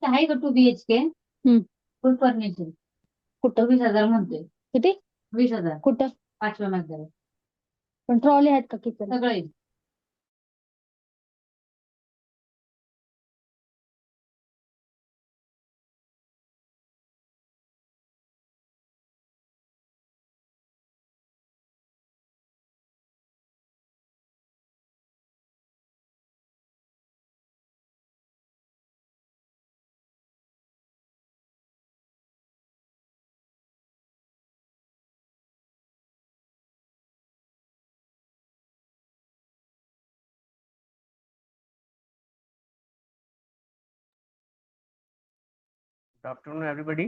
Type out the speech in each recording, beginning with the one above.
आहे का 2 BHK हम्म. Full furniture कुठं 20,000 म्हणतोय. किती 20,000 कुठं 5व्या मजल्यावर पण ट्रॉली आहेत का किचन सगळं येईल. Good afternoon everybody.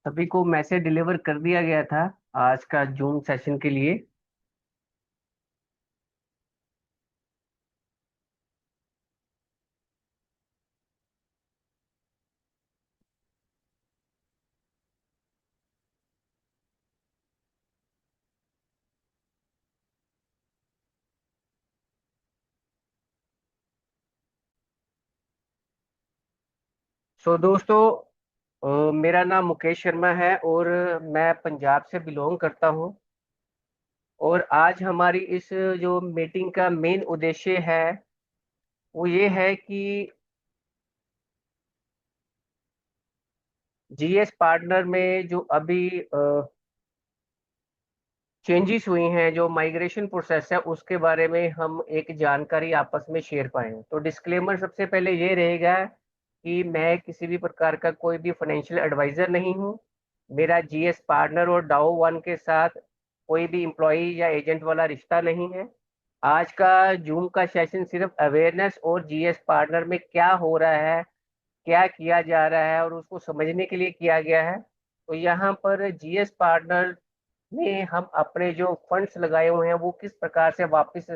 सभी को मैसेज डिलीवर कर दिया गया था आज का जूम सेशन के लिए। दोस्तों, मेरा नाम मुकेश शर्मा है और मैं पंजाब से बिलोंग करता हूं। और आज हमारी इस जो मीटिंग का मेन उद्देश्य है वो ये है कि जीएस पार्टनर में जो अभी चेंजेस हुई हैं, जो माइग्रेशन प्रोसेस है, उसके बारे में हम एक जानकारी आपस में शेयर पाएं। तो डिस्क्लेमर सबसे पहले ये रहेगा कि मैं किसी भी प्रकार का कोई भी फाइनेंशियल एडवाइजर नहीं हूँ। मेरा जीएस पार्टनर और डाओ वन के साथ कोई भी एम्प्लॉय या एजेंट वाला रिश्ता नहीं है। आज का जूम का सेशन सिर्फ अवेयरनेस और जीएस पार्टनर में क्या हो रहा है, क्या किया जा रहा है और उसको समझने के लिए किया गया है। तो यहाँ पर जीएस पार्टनर में हम अपने जो फंड्स लगाए हुए हैं वो किस प्रकार से वापस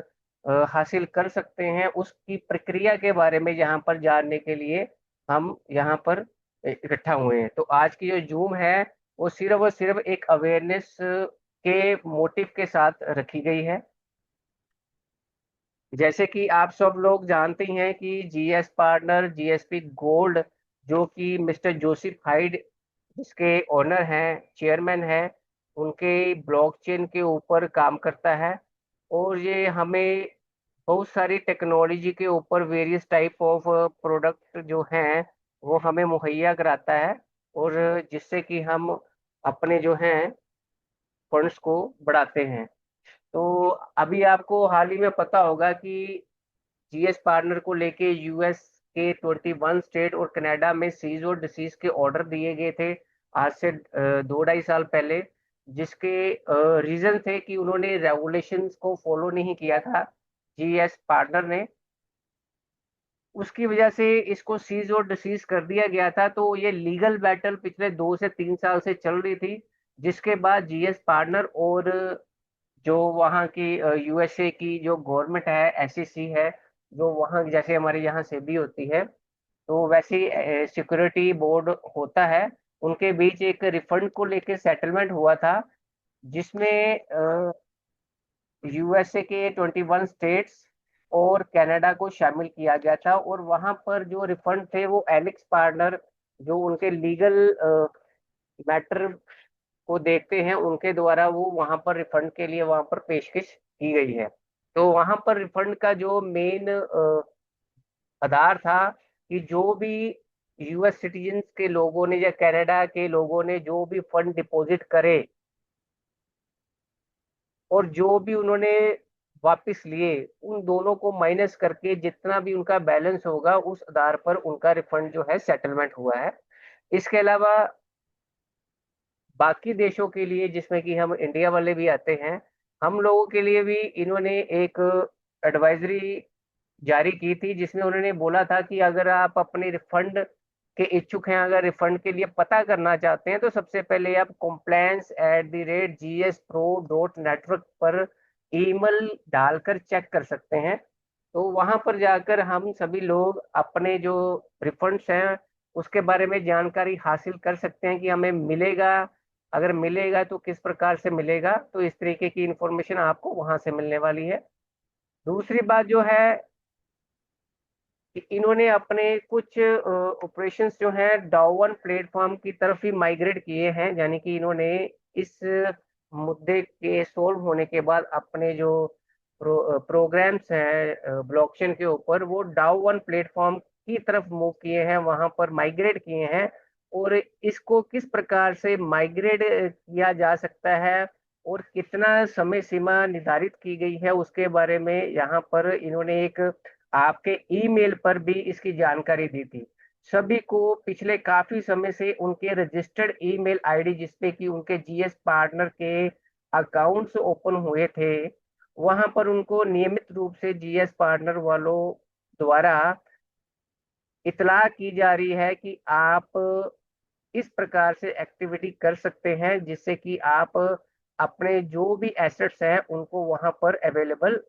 हासिल कर सकते हैं, उसकी प्रक्रिया के बारे में यहाँ पर जानने के लिए हम यहाँ पर इकट्ठा हुए हैं। तो आज की जो जूम है वो सिर्फ और सिर्फ एक अवेयरनेस के मोटिव के साथ रखी गई है। जैसे कि आप सब लोग जानते हैं कि जीएस पार्टनर जीएसपी गोल्ड, जो कि मिस्टर जोसेफ हाइड जिसके ओनर हैं, चेयरमैन हैं, उनके ब्लॉकचेन के ऊपर काम करता है। और ये हमें बहुत सारी टेक्नोलॉजी के ऊपर वेरियस टाइप ऑफ प्रोडक्ट जो हैं वो हमें मुहैया कराता है, और जिससे कि हम अपने जो हैं फंड्स को बढ़ाते हैं। तो अभी आपको हाल ही में पता होगा कि जीएस पार्टनर को लेके यूएस के 21 स्टेट और कनाडा में सीज और डिसीज के ऑर्डर दिए गए थे आज से 2 ढाई साल पहले, जिसके रीजन थे कि उन्होंने रेगुलेशंस को फॉलो नहीं किया था जीएस पार्टनर ने। उसकी वजह से इसको सीज और डिसीज कर दिया गया था। तो ये लीगल बैटल पिछले 2 से 3 साल से चल रही थी, जिसके बाद जीएस पार्टनर और जो वहाँ की यूएसए की जो गवर्नमेंट है, एसईसी है, जो वहाँ जैसे हमारे यहाँ से भी होती है, तो वैसे सिक्योरिटी बोर्ड होता है, उनके बीच एक रिफंड को लेके सेटलमेंट हुआ था, जिसमें यूएसए के 21 स्टेट्स और कनाडा को शामिल किया गया था। और वहां पर जो रिफंड थे वो एलेक्स पार्टनर, जो उनके लीगल मैटर को देखते हैं, उनके द्वारा वो वहां पर रिफंड के लिए वहां पर पेशकश की गई है। तो वहां पर रिफंड का जो मेन आधार था कि जो भी यूएस सिटीजन्स के लोगों ने या कनाडा के लोगों ने जो भी फंड डिपॉजिट करे और जो भी उन्होंने वापस लिए, उन दोनों को माइनस करके जितना भी उनका बैलेंस होगा उस आधार पर उनका रिफंड जो है सेटलमेंट हुआ है। इसके अलावा बाकी देशों के लिए, जिसमें कि हम इंडिया वाले भी आते हैं, हम लोगों के लिए भी इन्होंने एक एडवाइजरी जारी की थी, जिसमें उन्होंने बोला था कि अगर आप अपने रिफंड के इच्छुक हैं, अगर रिफंड के लिए पता करना चाहते हैं, तो सबसे पहले आप compliance@gsPro.network पर ईमेल डालकर चेक कर सकते हैं। तो वहां पर जाकर हम सभी लोग अपने जो रिफंड्स हैं उसके बारे में जानकारी हासिल कर सकते हैं कि हमें मिलेगा अगर मिलेगा तो किस प्रकार से मिलेगा, तो इस तरीके की इंफॉर्मेशन आपको वहां से मिलने वाली है। दूसरी बात जो है कि इन्होंने अपने कुछ ऑपरेशंस जो हैं डाउ 1 प्लेटफॉर्म की तरफ ही माइग्रेट किए हैं, यानी कि इन्होंने इस मुद्दे के सोल्व होने के बाद अपने जो प्रोग्राम्स हैं ब्लॉकचेन के ऊपर, वो डाउ 1 प्लेटफॉर्म की तरफ मूव किए हैं, वहां पर माइग्रेट किए हैं। और इसको किस प्रकार से माइग्रेट किया जा सकता है और कितना समय सीमा निर्धारित की गई है, उसके बारे में यहाँ पर इन्होंने एक आपके ईमेल पर भी इसकी जानकारी दी थी। सभी को पिछले काफी समय से उनके रजिस्टर्ड ईमेल आईडी जिसपे कि उनके जीएस पार्टनर के अकाउंट्स ओपन हुए थे, वहां पर उनको नियमित रूप से जीएस पार्टनर वालों द्वारा इतला की जा रही है कि आप इस प्रकार से एक्टिविटी कर सकते हैं जिससे कि आप अपने जो भी एसेट्स हैं उनको वहां पर अवेलेबल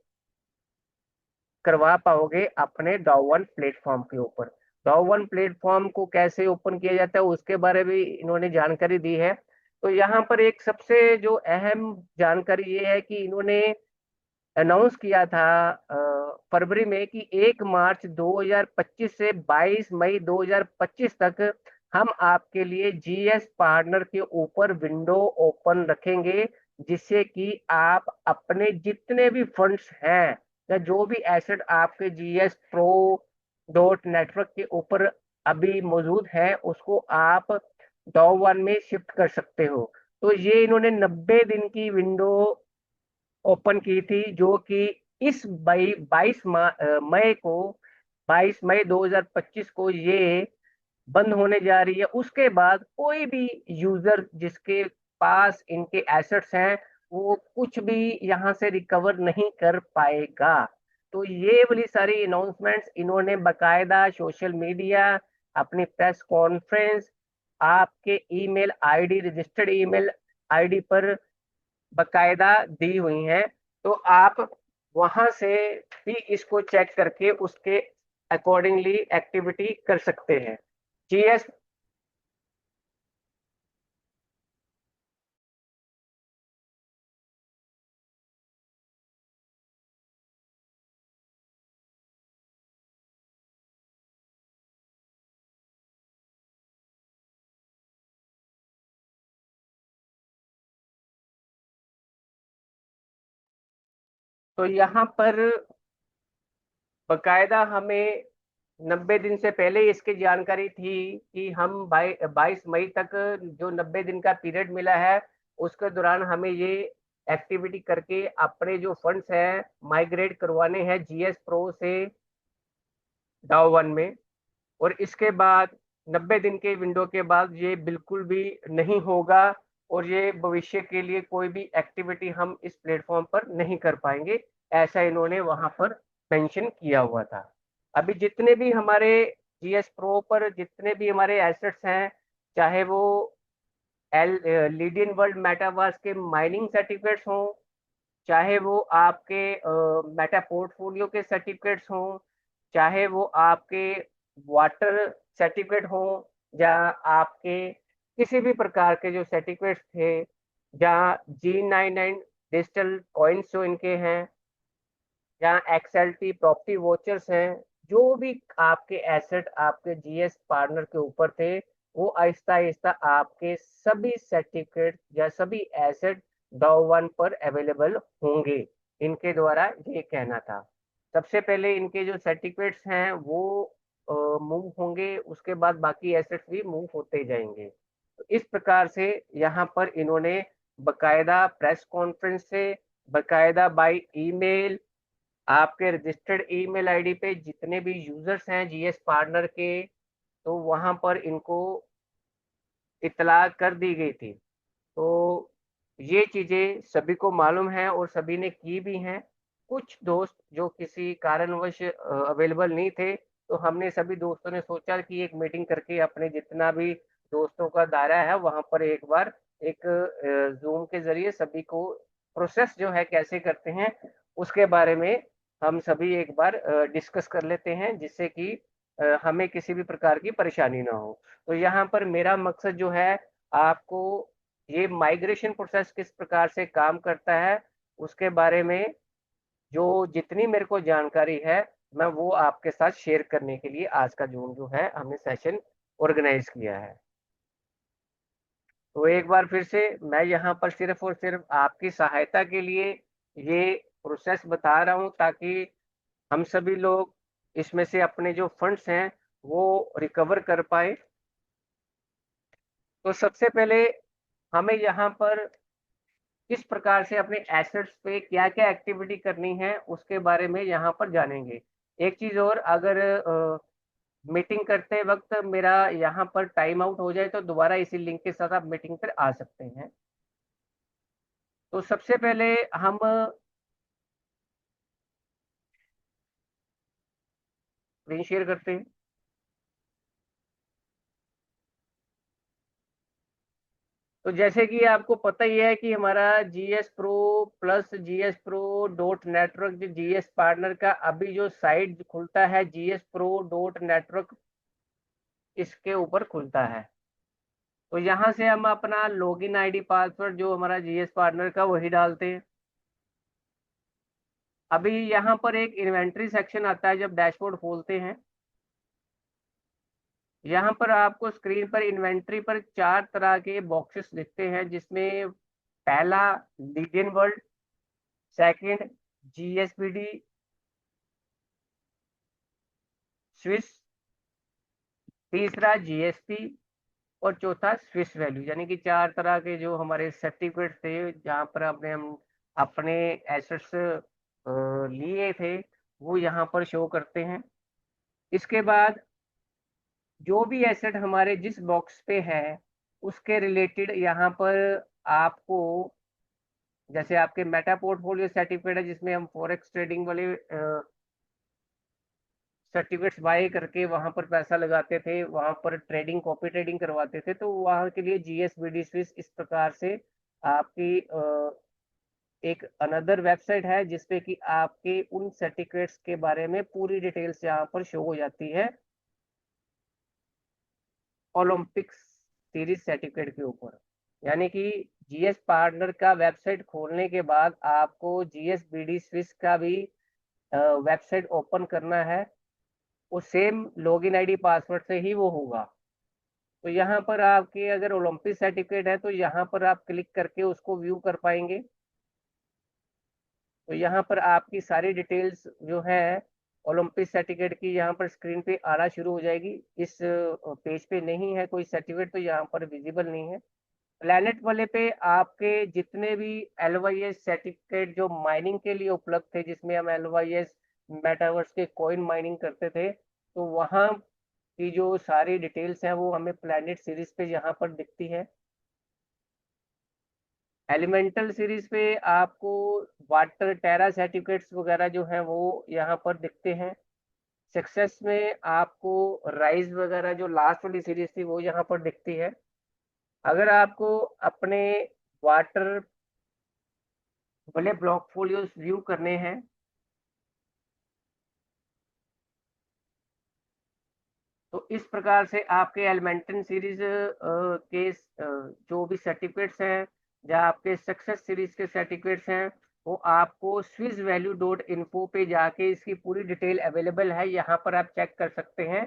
करवा पाओगे अपने डाउ 1 प्लेटफॉर्म के ऊपर। डाउ 1 प्लेटफॉर्म को कैसे ओपन किया जाता है उसके बारे में इन्होंने जानकारी दी है। तो यहाँ पर एक सबसे जो अहम जानकारी ये है कि इन्होंने अनाउंस किया था फरवरी में कि 1 मार्च 2025 से 22 मई 2025 तक हम आपके लिए जीएस पार्टनर के ऊपर विंडो ओपन रखेंगे, जिससे कि आप अपने जितने भी फंड्स हैं या जो भी एसेट आपके जीएस प्रो डॉट नेटवर्क के ऊपर अभी मौजूद है उसको आप डाउ 1 में शिफ्ट कर सकते हो। तो ये इन्होंने 90 दिन की विंडो ओपन की थी, जो कि इस 22 मई 2025 को ये बंद होने जा रही है। उसके बाद कोई भी यूजर जिसके पास इनके एसेट्स हैं वो कुछ भी यहाँ से रिकवर नहीं कर पाएगा। तो ये वाली सारी अनाउंसमेंट्स इन्होंने बकायदा सोशल मीडिया, अपनी प्रेस कॉन्फ्रेंस, आपके email ID, registered email ID पर बकायदा दी हुई हैं। तो आप वहां से भी इसको चेक करके उसके अकॉर्डिंगली एक्टिविटी कर सकते हैं। जीएस तो यहाँ पर बकायदा हमें 90 दिन से पहले इसकी जानकारी थी कि हम 22 मई तक जो 90 दिन का पीरियड मिला है उसके दौरान हमें ये एक्टिविटी करके अपने जो फंड्स हैं माइग्रेट करवाने हैं जीएस प्रो से डाउ 1 में। और इसके बाद 90 दिन के विंडो के बाद ये बिल्कुल भी नहीं होगा और ये भविष्य के लिए कोई भी एक्टिविटी हम इस प्लेटफॉर्म पर नहीं कर पाएंगे, ऐसा इन्होंने वहां पर मेंशन किया हुआ था। अभी जितने भी हमारे जीएस प्रो पर जितने भी हमारे एसेट्स हैं, चाहे वो एल लीडियन वर्ल्ड मेटावर्स के माइनिंग सर्टिफिकेट्स हों, चाहे वो आपके मेटा पोर्टफोलियो के सर्टिफिकेट्स हों, चाहे वो आपके वाटर सर्टिफिकेट हों, या आपके किसी भी प्रकार के जो सर्टिफिकेट्स थे, जहाँ G99 डिजिटल कॉइन्स जो इनके हैं, जहाँ XLT प्रॉपर्टी वोचर्स हैं, जो भी आपके एसेट आपके जीएस पार्टनर के ऊपर थे वो आहिस्ता आहिस्ता आपके सभी सर्टिफिकेट या सभी एसेट डाउ 1 पर अवेलेबल होंगे, इनके द्वारा ये कहना था। सबसे पहले इनके जो सर्टिफिकेट्स हैं वो मूव होंगे, उसके बाद बाकी एसेट्स भी मूव होते जाएंगे। तो इस प्रकार से यहाँ पर इन्होंने बकायदा प्रेस कॉन्फ्रेंस से, बकायदा बाय ईमेल, आपके रजिस्टर्ड ईमेल आईडी पे जितने भी यूजर्स हैं जीएस पार्टनर के, तो वहां पर इनको इतला कर दी गई थी। तो ये चीजें सभी को मालूम है और सभी ने की भी हैं। कुछ दोस्त जो किसी कारणवश अवेलेबल नहीं थे, तो हमने सभी दोस्तों ने सोचा कि एक मीटिंग करके अपने जितना भी दोस्तों का दायरा है वहां पर एक बार एक जूम के जरिए सभी को प्रोसेस जो है कैसे करते हैं उसके बारे में हम सभी एक बार डिस्कस कर लेते हैं, जिससे कि हमें किसी भी प्रकार की परेशानी ना हो। तो यहाँ पर मेरा मकसद जो है आपको ये माइग्रेशन प्रोसेस किस प्रकार से काम करता है उसके बारे में जो जितनी मेरे को जानकारी है मैं वो आपके साथ शेयर करने के लिए आज का जो है हमने सेशन ऑर्गेनाइज किया है। तो एक बार फिर से मैं यहाँ पर सिर्फ और सिर्फ आपकी सहायता के लिए ये प्रोसेस बता रहा हूँ ताकि हम सभी लोग इसमें से अपने जो फंड्स हैं वो रिकवर कर पाए। तो सबसे पहले हमें यहाँ पर किस प्रकार से अपने एसेट्स पे क्या क्या एक्टिविटी करनी है उसके बारे में यहाँ पर जानेंगे। एक चीज और, अगर मीटिंग करते वक्त मेरा यहाँ पर टाइम आउट हो जाए तो दोबारा इसी लिंक के साथ आप मीटिंग पर आ सकते हैं। तो सबसे पहले हम स्क्रीन शेयर करते हैं। तो जैसे कि आपको पता ही है कि हमारा GS pro plus GS pro dot network जो जीएस पार्टनर का अभी जो साइट खुलता है जीएस प्रो डॉट नेटवर्क इसके ऊपर खुलता है। तो यहाँ से हम अपना लॉगिन आईडी पासवर्ड जो हमारा जीएस पार्टनर का वही डालते हैं। अभी यहाँ पर एक इन्वेंट्री सेक्शन आता है जब डैशबोर्ड खोलते हैं। यहाँ पर आपको स्क्रीन पर इन्वेंट्री पर 4 तरह के बॉक्सेस दिखते हैं जिसमें पहला लीजियन वर्ल्ड, सेकंड जीएसपीडी स्विस, तीसरा जीएसपी और चौथा स्विस वैल्यू। यानी कि 4 तरह के जो हमारे सर्टिफिकेट थे जहाँ पर आपने हम अपने एसेट्स लिए थे वो यहाँ पर शो करते हैं। इसके बाद जो भी एसेट हमारे जिस बॉक्स पे है उसके रिलेटेड यहाँ पर आपको, जैसे आपके मेटा पोर्टफोलियो सर्टिफिकेट है जिसमें हम फॉरेक्स ट्रेडिंग वाले सर्टिफिकेट्स बाय करके वहां पर पैसा लगाते थे, वहां पर ट्रेडिंग कॉपी ट्रेडिंग करवाते थे, तो वहां के लिए जीएसबीडी स्विस इस प्रकार से आपकी एक अनदर वेबसाइट है जिसपे कि आपके उन सर्टिफिकेट्स के बारे में पूरी डिटेल्स यहाँ पर शो हो जाती है ओलंपिक्स सीरीज सर्टिफिकेट के ऊपर। यानी कि जीएस पार्टनर का वेबसाइट खोलने के बाद आपको जीएस बीडी स्विस का भी वेबसाइट ओपन करना है। वो सेम लॉगिन आईडी पासवर्ड से ही वो होगा। तो यहाँ पर आपके अगर ओलंपिक सर्टिफिकेट है तो यहाँ पर आप क्लिक करके उसको व्यू कर पाएंगे। तो यहाँ पर आपकी सारी डिटेल्स जो है ओलंपिक सर्टिफिकेट की यहाँ पर स्क्रीन पे आना शुरू हो जाएगी। इस पेज पे नहीं है कोई सर्टिफिकेट तो यहाँ पर विजिबल नहीं है। प्लैनेट वाले पे आपके जितने भी एलवाईएस सर्टिफिकेट जो माइनिंग के लिए उपलब्ध थे जिसमें हम एलवाईएस मेटावर्स के कॉइन माइनिंग करते थे तो वहाँ की जो सारी डिटेल्स हैं वो हमें प्लैनेट सीरीज पे यहाँ पर दिखती है। एलिमेंटल सीरीज पे आपको वाटर टेरा सर्टिफिकेट्स वगैरह जो है वो यहाँ पर दिखते हैं। सक्सेस में आपको राइज वगैरह जो लास्ट वाली सीरीज थी वो यहाँ पर दिखती है। अगर आपको अपने वाटर वाले ब्लॉक फोलियोस व्यू करने हैं तो इस प्रकार से आपके एलिमेंटन सीरीज के जो भी सर्टिफिकेट्स हैं या आपके सक्सेस सीरीज के सर्टिफिकेट्स हैं वो आपको स्विस वैल्यू डॉट इन्फो पे जाके इसकी पूरी डिटेल अवेलेबल है, यहाँ पर आप चेक कर सकते हैं।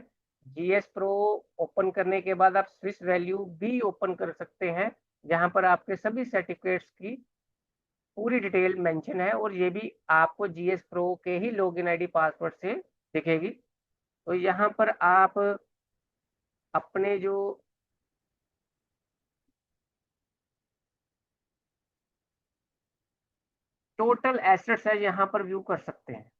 जीएस प्रो ओपन करने के बाद आप स्विस वैल्यू भी ओपन कर सकते हैं जहाँ पर आपके सभी सर्टिफिकेट्स की पूरी डिटेल मेंशन है और ये भी आपको जीएस प्रो के ही लॉगिन आईडी पासवर्ड से दिखेगी। तो यहाँ पर आप अपने जो टोटल एसेट्स है यहाँ पर व्यू कर सकते हैं।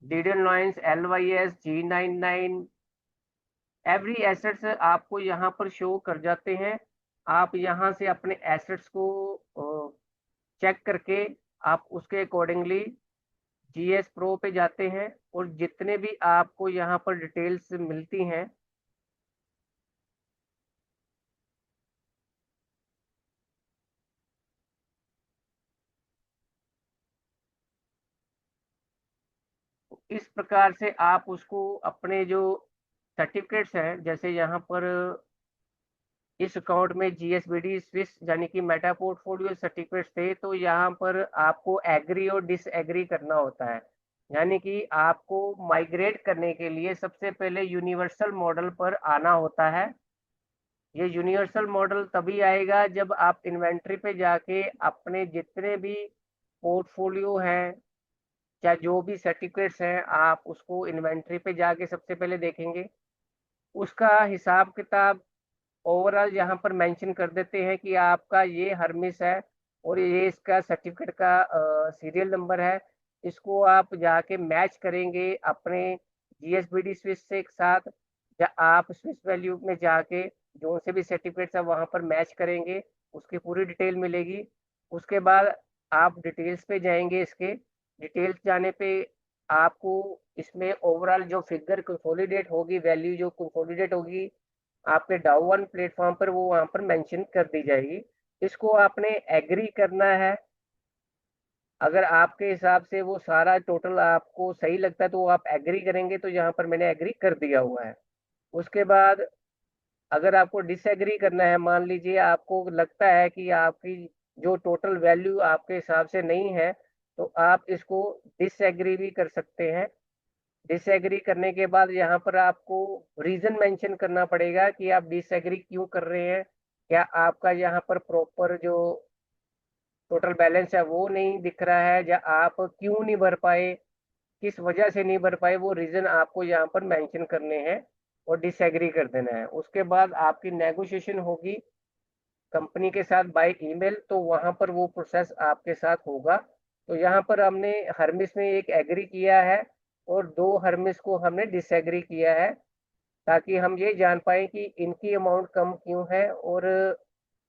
डीडन लॉइंस, LYS, G99 एवरी एसेट्स आपको यहाँ पर शो कर जाते हैं। आप यहाँ से अपने एसेट्स को चेक करके आप उसके अकॉर्डिंगली जीएस प्रो पे जाते हैं और जितने भी आपको यहाँ पर डिटेल्स मिलती हैं इस प्रकार से आप उसको अपने जो सर्टिफिकेट्स हैं, जैसे यहाँ पर इस अकाउंट में जीएसबीडी स्विस यानी कि मेटा पोर्टफोलियो सर्टिफिकेट्स थे, तो यहाँ पर आपको एग्री और डिसएग्री करना होता है। यानी कि आपको माइग्रेट करने के लिए सबसे पहले यूनिवर्सल मॉडल पर आना होता है। ये यूनिवर्सल मॉडल तभी आएगा जब आप इन्वेंट्री पे जाके अपने जितने भी पोर्टफोलियो हैं या जो भी सर्टिफिकेट्स हैं, आप उसको इन्वेंट्री पे जाके सबसे पहले देखेंगे। उसका हिसाब किताब ओवरऑल यहाँ पर मेंशन कर देते हैं कि आपका ये हर्मिस है और ये इसका सर्टिफिकेट का सीरियल नंबर है। इसको आप जाके मैच करेंगे अपने जीएसबीडी स्विस से एक साथ, या आप स्विस वैल्यू में जाके जो से भी सर्टिफिकेट्स है वहाँ पर मैच करेंगे, उसकी पूरी डिटेल मिलेगी। उसके बाद आप डिटेल्स पे जाएंगे, इसके डिटेल्स जाने पे आपको इसमें ओवरऑल जो फिगर कंसोलिडेट होगी, वैल्यू जो कंसोलिडेट होगी आपके डाउ वन प्लेटफॉर्म पर, वो वहां पर मेंशन कर दी जाएगी। इसको आपने एग्री करना है। अगर आपके हिसाब से वो सारा टोटल आपको सही लगता है तो वो आप एग्री करेंगे, तो यहाँ पर मैंने एग्री कर दिया हुआ है। उसके बाद अगर आपको डिसएग्री करना है, मान लीजिए आपको लगता है कि आपकी जो टोटल वैल्यू आपके हिसाब से नहीं है, तो आप इसको डिसएग्री भी कर सकते हैं। डिसएग्री करने के बाद यहाँ पर आपको रीजन मेंशन करना पड़ेगा कि आप डिसएग्री क्यों कर रहे हैं। क्या आपका यहाँ पर प्रॉपर जो टोटल बैलेंस है वो नहीं दिख रहा है, या आप क्यों नहीं भर पाए, किस वजह से नहीं भर पाए, वो रीजन आपको यहाँ पर मेंशन करने हैं और डिसएग्री कर देना है। उसके बाद आपकी नेगोशिएशन होगी कंपनी के साथ बाय ईमेल, तो वहां पर वो प्रोसेस आपके साथ होगा। तो यहाँ पर हमने हर्मिस में एक एग्री किया है और दो हर्मिस को हमने डिसएग्री किया है, ताकि हम ये जान पाए कि इनकी अमाउंट कम क्यों है और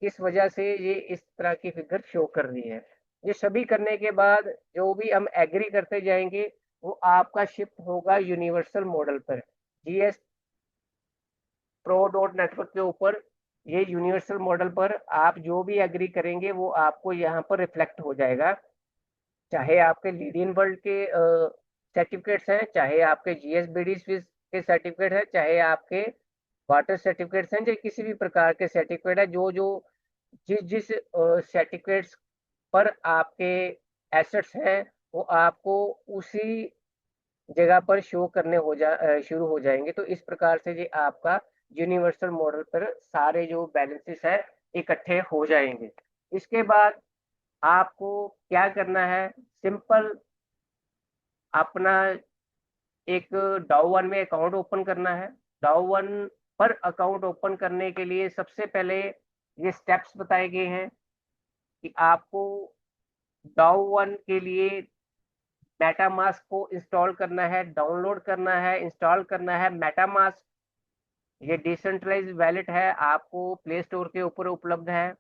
किस वजह से ये इस तरह की फिगर शो कर रही है। ये सभी करने के बाद जो भी हम एग्री करते जाएंगे वो आपका शिफ्ट होगा यूनिवर्सल मॉडल पर, जीएस प्रो डॉट नेटवर्क के ऊपर। ये यूनिवर्सल मॉडल पर आप जो भी एग्री करेंगे वो आपको यहाँ पर रिफ्लेक्ट हो जाएगा, चाहे आपके लीडियन वर्ल्ड के सर्टिफिकेट्स हैं, चाहे आपके जीएसबीडी स्विस के सर्टिफिकेट हैं, चाहे आपके वाटर सर्टिफिकेट्स हैं, चाहे किसी भी प्रकार के सर्टिफिकेट है, जो जो जिस जिस सर्टिफिकेट्स पर आपके एसेट्स हैं वो आपको उसी जगह पर शो करने शुरू हो जाएंगे। तो इस प्रकार से ये आपका यूनिवर्सल मॉडल पर सारे जो बैलेंसेस हैं इकट्ठे हो जाएंगे। इसके बाद आपको क्या करना है, सिंपल अपना एक डाउ वन में अकाउंट ओपन करना है। डाउ वन पर अकाउंट ओपन करने के लिए सबसे पहले ये स्टेप्स बताए गए हैं कि आपको डाउ वन के लिए मेटामास्क को इंस्टॉल करना है, डाउनलोड करना है, इंस्टॉल करना है मेटामास्क। ये डिसेंट्रलाइज्ड वैलेट है, आपको प्ले स्टोर के ऊपर उपलब्ध है।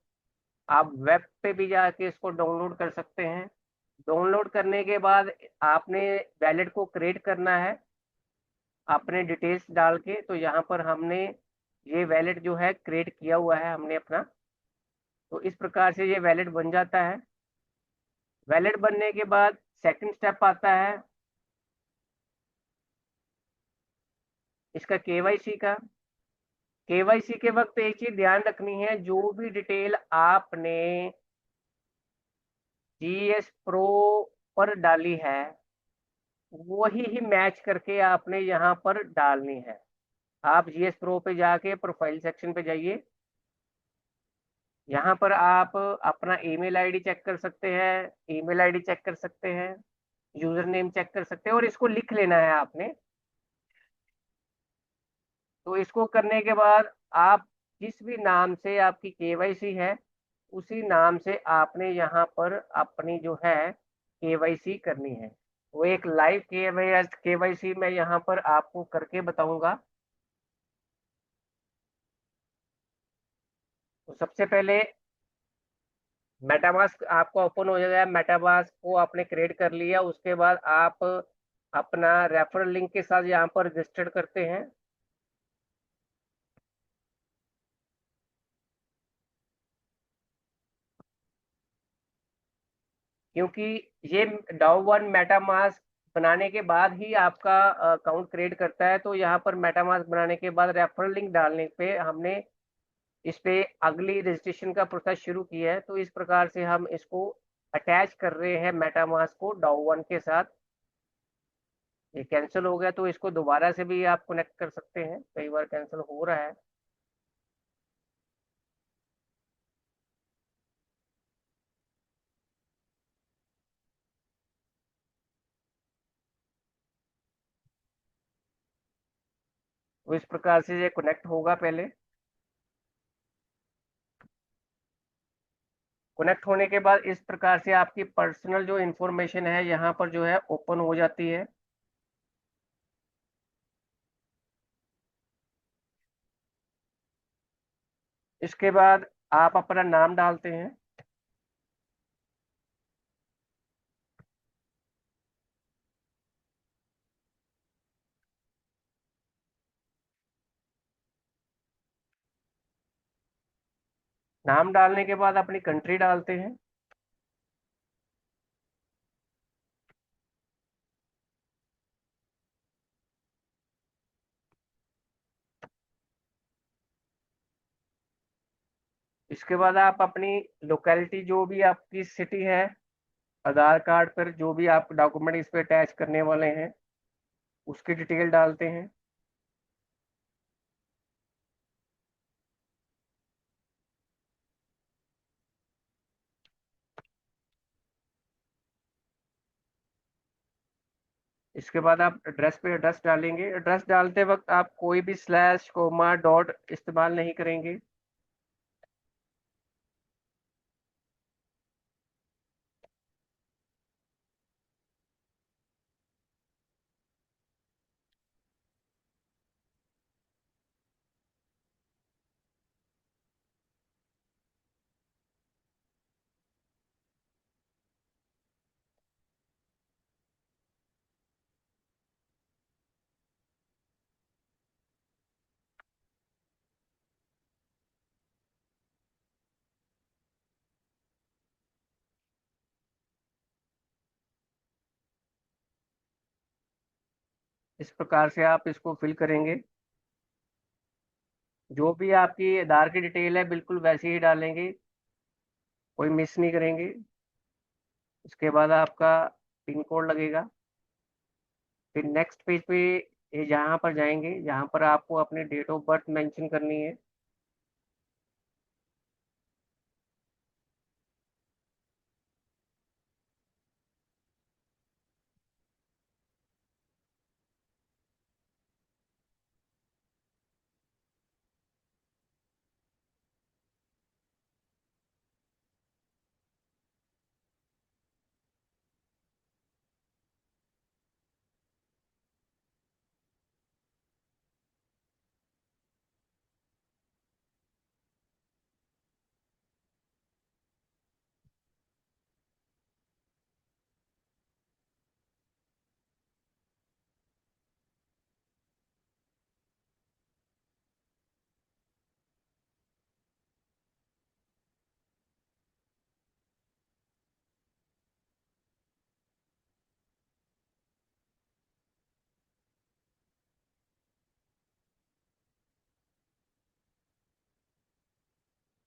आप वेब पे भी जाके इसको डाउनलोड कर सकते हैं। डाउनलोड करने के बाद आपने वैलेट को क्रिएट करना है अपने डिटेल्स डाल के। तो यहाँ पर हमने ये वैलेट जो है क्रिएट किया हुआ है हमने अपना। तो इस प्रकार से ये वैलेट बन जाता है। वैलेट बनने के बाद सेकंड स्टेप आता है इसका केवाईसी का। केवाईसी के वक्त एक चीज ध्यान रखनी है, जो भी डिटेल आपने जीएस प्रो पर डाली है वही ही मैच करके आपने यहाँ पर डालनी है। आप जीएस प्रो पे जाके प्रोफाइल सेक्शन पे जाइए, यहाँ पर आप अपना ईमेल आईडी चेक कर सकते हैं, ईमेल आईडी चेक कर सकते हैं, यूजर नेम चेक कर सकते हैं, और इसको लिख लेना है आपने। तो इसको करने के बाद आप जिस भी नाम से आपकी केवाईसी है उसी नाम से आपने यहाँ पर अपनी जो है केवाईसी करनी है। वो एक लाइव केवाईसी मैं यहाँ पर आपको करके बताऊंगा। तो सबसे पहले मेटामास्क आपका ओपन हो जाएगा। मेटामास्क को आपने क्रिएट कर लिया, उसके बाद आप अपना रेफरल लिंक के साथ यहाँ पर रजिस्टर्ड करते हैं। क्योंकि ये डाउ वन मेटामास्क बनाने के बाद ही आपका अकाउंट क्रिएट करता है। तो यहाँ पर मेटामास्क बनाने के बाद रेफरल लिंक डालने पे हमने इस पे अगली रजिस्ट्रेशन का प्रोसेस शुरू किया है। तो इस प्रकार से हम इसको अटैच कर रहे हैं मेटामास्क को डाउ वन के साथ। ये कैंसिल हो गया तो इसको दोबारा से भी आप कनेक्ट कर सकते हैं, कई बार कैंसिल हो रहा है। तो इस प्रकार से ये कनेक्ट होगा। पहले कनेक्ट होने के बाद इस प्रकार से आपकी पर्सनल जो इंफॉर्मेशन है यहाँ पर जो है ओपन हो जाती है। इसके बाद आप अपना नाम डालते हैं। नाम डालने के बाद अपनी कंट्री डालते हैं। इसके बाद आप अपनी लोकेलिटी, जो भी आपकी सिटी है, आधार कार्ड पर जो भी आप डॉक्यूमेंट इस पे अटैच करने वाले हैं उसकी डिटेल डालते हैं। इसके बाद आप एड्रेस पे एड्रेस डालेंगे। एड्रेस डालते वक्त आप कोई भी स्लैश कोमा डॉट इस्तेमाल नहीं करेंगे। इस प्रकार से आप इसको फिल करेंगे। जो भी आपकी आधार की डिटेल है बिल्कुल वैसे ही डालेंगे, कोई मिस नहीं करेंगे। इसके बाद आपका पिन कोड लगेगा। फिर नेक्स्ट पेज पे ये जहाँ पर जाएंगे, यहाँ पर आपको अपनी डेट ऑफ बर्थ मेंशन करनी है।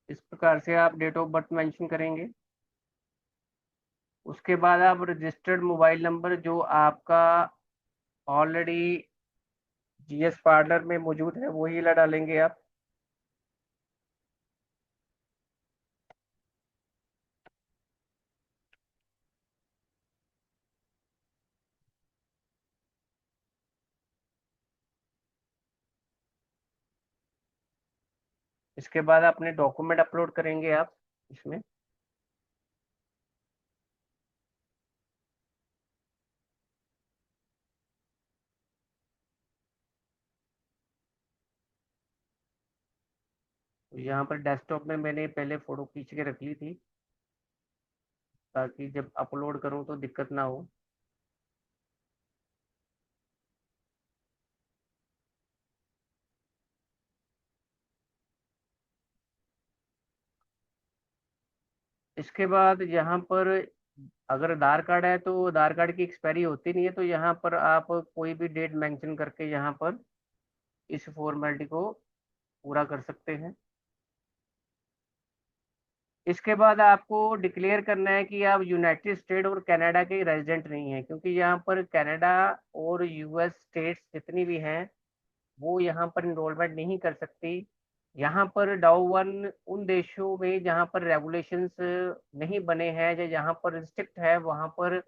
इस प्रकार से आप डेट ऑफ बर्थ मेंशन करेंगे। उसके बाद आप रजिस्टर्ड मोबाइल नंबर जो आपका ऑलरेडी जीएस पार्टनर में मौजूद है वही ला डालेंगे आप। इसके बाद अपने डॉक्यूमेंट अपलोड करेंगे आप इसमें। तो यहाँ पर डेस्कटॉप में मैंने पहले फ़ोटो खींच के रख ली थी ताकि जब अपलोड करूँ तो दिक्कत ना हो। इसके बाद यहाँ पर अगर आधार कार्ड है तो आधार कार्ड की एक्सपायरी होती नहीं है, तो यहाँ पर आप कोई भी डेट मेंशन करके यहाँ पर इस फॉर्मेलिटी को पूरा कर सकते हैं। इसके बाद आपको डिक्लेयर करना है कि आप यूनाइटेड स्टेट और कनाडा के रेजिडेंट नहीं हैं, क्योंकि यहाँ पर कनाडा और यूएस स्टेट्स जितनी भी हैं वो यहाँ पर इनरोलमेंट नहीं कर सकती। यहाँ पर डाउ वन उन देशों में जहाँ पर रेगुलेशंस नहीं बने हैं या जहाँ पर रिस्ट्रिक्ट है वहाँ पर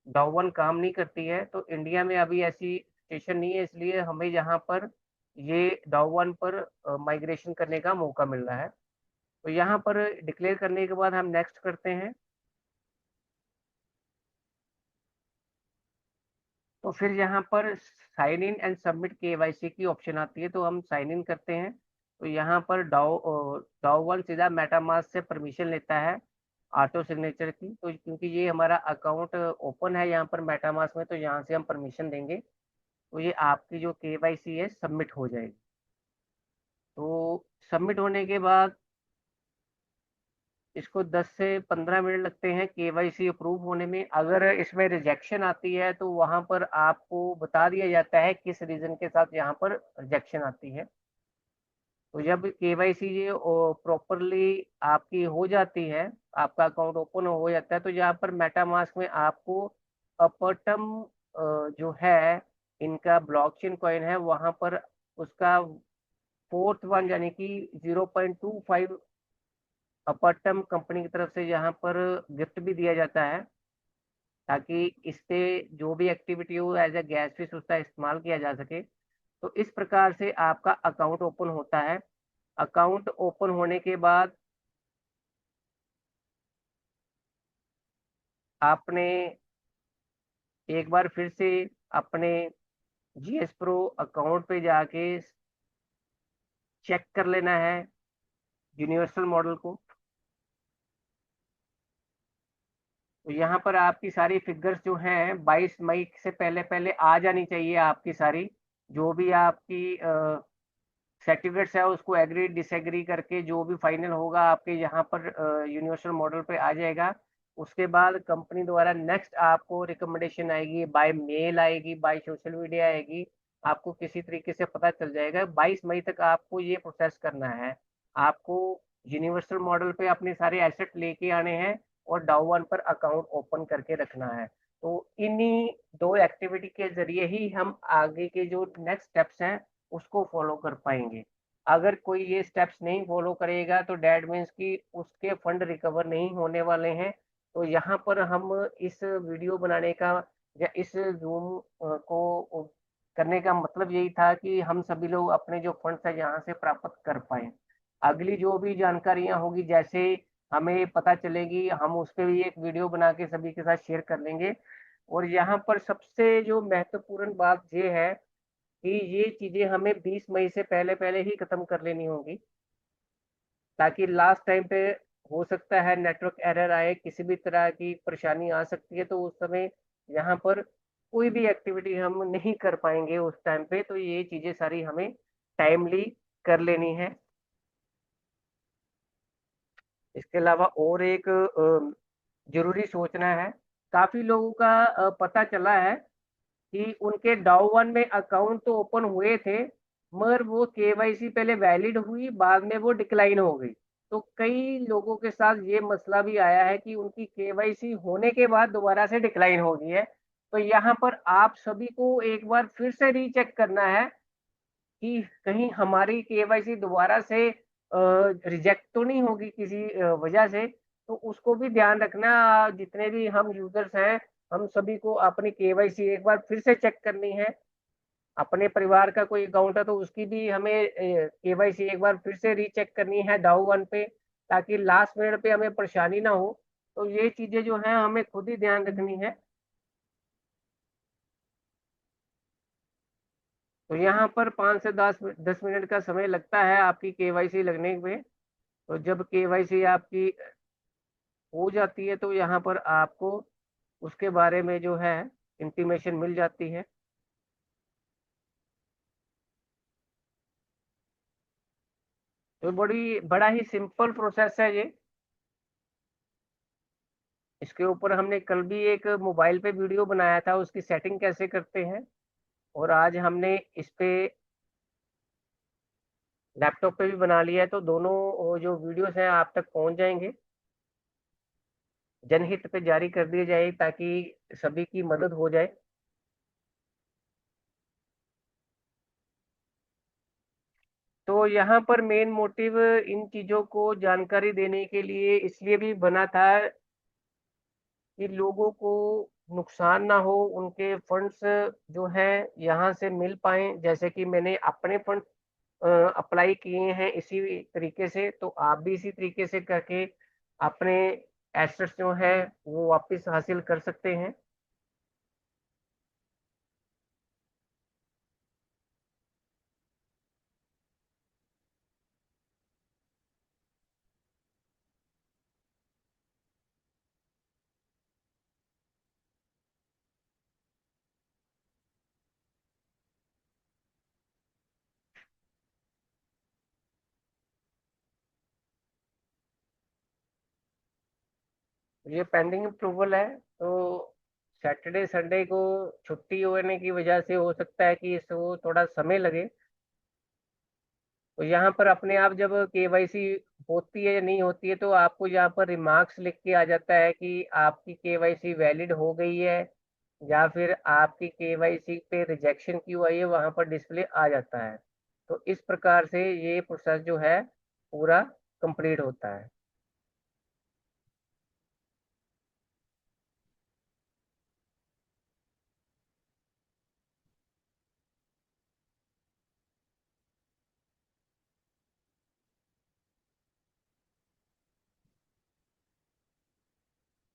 डाउ वन काम नहीं करती है। तो इंडिया में अभी ऐसी सिचुएशन नहीं है, इसलिए हमें यहाँ पर ये डाउ वन पर माइग्रेशन करने का मौका मिल रहा है। तो यहाँ पर डिक्लेयर करने के बाद हम नेक्स्ट करते हैं। तो फिर यहाँ पर sign in and submit KYC की ऑप्शन आती है, तो हम साइन इन करते हैं। तो यहाँ पर डाउ वन सीधा मेटामास्क से परमिशन लेता है ऑटो सिग्नेचर की, तो क्योंकि ये हमारा अकाउंट ओपन है यहाँ पर मेटामास्क में, तो यहाँ से हम परमिशन देंगे तो ये आपकी जो केवाईसी है सबमिट हो जाएगी। तो सबमिट होने के बाद इसको 10 से 15 मिनट लगते हैं केवाईसी अप्रूव होने में। अगर इसमें रिजेक्शन आती है तो वहां पर आपको बता दिया जाता है किस रीजन के साथ यहाँ पर रिजेक्शन आती है। तो जब केवाईसी ये प्रॉपरली आपकी हो जाती है, आपका अकाउंट ओपन हो जाता है, तो यहाँ पर मेटामास्क में आपको अपटम जो है इनका ब्लॉकचेन कॉइन है वहां पर उसका फोर्थ वन यानी कि 0.25 अपटम कंपनी की तरफ से यहाँ पर गिफ्ट भी दिया जाता है, ताकि इससे जो भी एक्टिविटी हो एज ए गैस फीस उसका इस्तेमाल किया जा सके। तो इस प्रकार से आपका अकाउंट ओपन होता है। अकाउंट ओपन होने के बाद आपने एक बार फिर से अपने जीएस प्रो अकाउंट पे जाके चेक कर लेना है यूनिवर्सल मॉडल को। तो यहाँ पर आपकी सारी फिगर्स जो हैं 22 मई से पहले पहले आ जानी चाहिए। आपकी सारी जो भी आपकी सर्टिफिकेट्स है उसको एग्री डिसएग्री करके जो भी फाइनल होगा आपके यहाँ पर यूनिवर्सल मॉडल पे आ जाएगा। उसके बाद कंपनी द्वारा नेक्स्ट आपको रिकमेंडेशन आएगी, बाय मेल आएगी, बाय सोशल मीडिया आएगी, आपको किसी तरीके से पता चल जाएगा। 22 मई तक आपको ये प्रोसेस करना है। आपको यूनिवर्सल मॉडल पे अपने सारे एसेट लेके आने हैं और डाउ वन पर अकाउंट ओपन करके रखना है। तो इन्हीं दो एक्टिविटी के जरिए ही हम आगे के जो नेक्स्ट स्टेप्स हैं उसको फॉलो कर पाएंगे। अगर कोई ये स्टेप्स नहीं फॉलो करेगा तो डैट मीन्स कि उसके फंड रिकवर नहीं होने वाले हैं। तो यहाँ पर हम इस वीडियो बनाने का या इस जूम को करने का मतलब यही था कि हम सभी लोग अपने जो फंड्स है यहाँ से प्राप्त कर पाए। अगली जो भी जानकारियां होगी जैसे हमें पता चलेगी हम उस पर भी एक वीडियो बना के सभी के साथ शेयर कर लेंगे। और यहाँ पर सबसे जो महत्वपूर्ण बात ये है कि ये चीजें हमें 20 मई से पहले पहले ही खत्म कर लेनी होगी, ताकि लास्ट टाइम पे हो सकता है नेटवर्क एरर आए, किसी भी तरह की परेशानी आ सकती है, तो उस समय यहाँ पर कोई भी एक्टिविटी हम नहीं कर पाएंगे उस टाइम पे। तो ये चीजें सारी हमें टाइमली कर लेनी है। इसके अलावा और एक जरूरी सोचना है, काफी लोगों का पता चला है कि उनके डाउ वन में अकाउंट तो ओपन हुए थे मगर वो केवाईसी पहले वैलिड हुई बाद में वो डिक्लाइन हो गई। तो कई लोगों के साथ ये मसला भी आया है कि उनकी केवाईसी होने के बाद दोबारा से डिक्लाइन हो गई है। तो यहाँ पर आप सभी को एक बार फिर से रीचेक करना है कि कहीं हमारी केवाईसी दोबारा से रिजेक्ट तो नहीं होगी किसी वजह से। तो उसको भी ध्यान रखना। जितने भी हम यूजर्स हैं हम सभी को अपनी केवाईसी एक बार फिर से चेक करनी है। अपने परिवार का कोई अकाउंट है तो उसकी भी हमें केवाईसी एक बार फिर से रीचेक करनी है डाउ वन पे, ताकि लास्ट मिनट पे हमें परेशानी ना हो। तो ये चीजें जो है हमें खुद ही ध्यान रखनी है। तो यहाँ पर 5 से 10 मिनट का समय लगता है आपकी केवाईसी लगने में। तो जब केवाईसी आपकी हो जाती है तो यहाँ पर आपको उसके बारे में जो है इंटीमेशन मिल जाती है। तो बड़ा ही सिंपल प्रोसेस है ये। इसके ऊपर हमने कल भी एक मोबाइल पे वीडियो बनाया था, उसकी सेटिंग कैसे करते हैं, और आज हमने इस पे लैपटॉप पे भी बना लिया है। तो दोनों जो वीडियोस हैं आप तक पहुंच जाएंगे, जनहित पे जारी कर दिए जाए ताकि सभी की मदद हो जाए। तो यहाँ पर मेन मोटिव इन चीजों को जानकारी देने के लिए इसलिए भी बना था कि लोगों को नुकसान ना हो, उनके फंड्स जो हैं यहाँ से मिल पाए। जैसे कि मैंने अपने फंड अप्लाई किए हैं इसी तरीके से, तो आप भी इसी तरीके से करके अपने एसेट्स जो हैं वो वापस हासिल कर सकते हैं। ये पेंडिंग अप्रूवल है, तो सैटरडे संडे को छुट्टी होने की वजह से हो सकता है कि इसको थोड़ा समय लगे। तो यहाँ पर अपने आप जब केवाईसी होती है या नहीं होती है, तो आपको यहाँ पर रिमार्क्स लिख के आ जाता है कि आपकी केवाईसी वैलिड हो गई है या फिर आपकी केवाईसी पे रिजेक्शन क्यों आई है, वहाँ पर डिस्प्ले आ जाता है। तो इस प्रकार से ये प्रोसेस जो है पूरा कंप्लीट होता है।